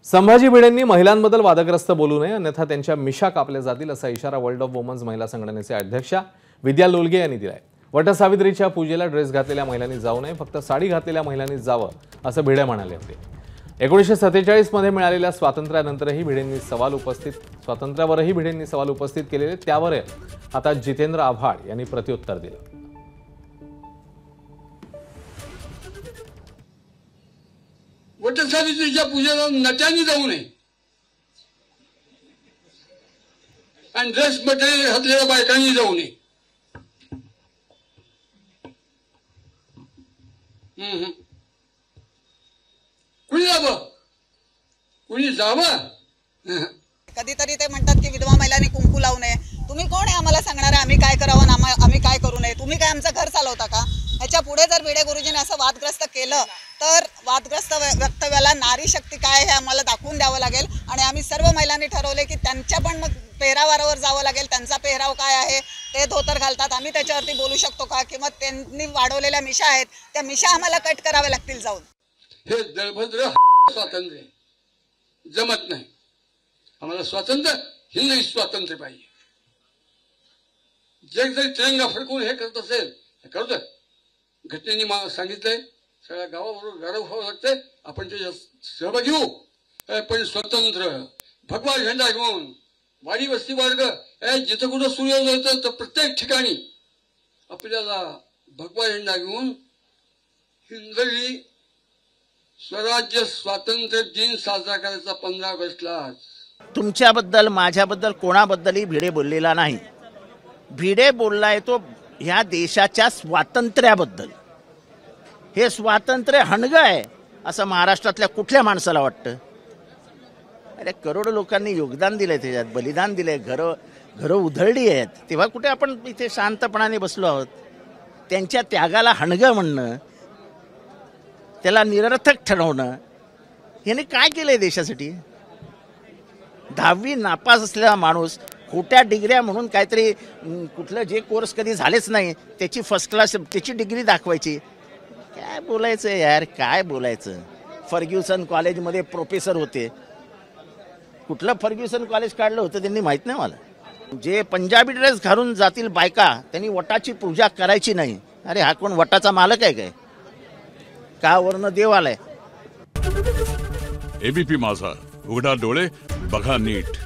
संभाजी भिडेंनी महिलांबद्दल वादग्रस्त बोलू नये, अन्यथा त्यांच्या मिशा कापल्या जातील असा इशारा वर्ल्ड ऑफ वुमन्स महिला संघटनेचे अध्यक्षा विद्या लोलगे यांनी दिलाय। वटसावित्रीच्या पूजेला ड्रेस घातलेल्या महिलांनी जाऊ नये, फक्त साडी घातलेल्या महिलांनी जावं असं भिडे म्हणाले होते। 1947 मध्ये मिळालेल्या स्वातंत्र्यावरही भिडेंनी सवाल उपस्थित केलेले, त्यावर आता जितेंद्र आव्हाड यांनी प्रत्युत्तर दिलं। वटसावित्रीच्या पूजेला नट्याने जाऊ नये आणि ड्रेस मटेरियल घातलेल्या बायकांनी जाऊ नये। कुणी जावं कधीतरी ते म्हणतात की विधवा महिलांनी कुंकू लावू नये। तुम्ही कोण आहे आम्हाला सांगणार आहे आम्ही काय करावं आम्ही काय करू नये? तुम्ही काय आमचं घर चालवता का? ह्याच्या पुढे जर भिडे गुरुजींनी असं वादग्रस्त केलं तर वादग्रस्त वक्तव्याला नारी शक्ती काय हे आम्हाला दाखवून द्यावं लागेल आणि आम्ही सर्व महिलांनी ठरवले की त्यांच्या पण मग पेहरावावर जावं लागेल। त्यांचा पेहराव काय आहे, ते धोतर घालतात, आम्ही त्याच्यावरती बोलू शकतो का? किंवा त्यांनी वाढवलेल्या मिशा आहेत त्या मिशा आम्हाला कट कराव्या लागतील जाऊन। हे दळभद्र स्वातंत्र्य जमत नाही, आम्हाला स्वातंत्र्य हिंदी स्वातंत्र्य पाहिजे। जग जरी तिरंगा फडकून हे करत असेल करत, घटनेने सांगितलंय सगळ्या गावाबरोबर गाडव व्हावं लागतंय, आपण त्याच्यात सहभागी होऊ। पण स्वतंत्र भगवा झेंडा घेऊन वाडी वस्ती वर्ग जिथं कुठं सूर्य होतं तर प्रत्येक ठिकाणी आपल्याला भगवा झेंडा घेऊन हिंदवी स्वराज्य स्वातंत्र्य दिन साजरा करायचा 15 ऑगस्टला। तुमच्याबद्दल माझ्याबद्दल कोणाबद्दलही भिडे बोललेला नाही। भिडे बोललाय तो ह्या देशाच्या स्वातंत्र्याबद्दल। हे स्वातंत्र्य हणगं आहे असं महाराष्ट्रातल्या कुठल्या माणसाला वाटतं? अरे करोडो लोकांनी योगदान दिलंय, त्याच्यात बलिदान दिलंय, घरं उधळली आहेत, तेव्हा कुठे आपण इथे शांतपणाने बसलो आहोत? त्यांच्या त्यागाला हणगं म्हणणं, त्याला निरर्थक ठरवणं, याने काय केलंय देशासाठी? 10वी नापास असलेला माणूस खोट्या डिग्र्या म्हणून काहीतरी कुठलं जे कोर्स कधी झालेच नाही त्याची फर्स्ट क्लास त्याची डिग्री दाखवायची। काय बोलायचं यार, काय बोलायचं? फर्ग्युसन कॉलेजमध्ये प्रोफेसर होते, कुठलं फर्ग्युसन कॉलेज काढलं होतं त्यांनी माहीत नाही मला। जे पंजाबी ड्रेस घालून जातील बायका त्यांनी वटाची पूजा करायची नाही। अरे हा कोण वटाचा मालक आहे काय? का वरनं देव आलाय? एबीपी माझा, उघडा डोळे बघा नीट।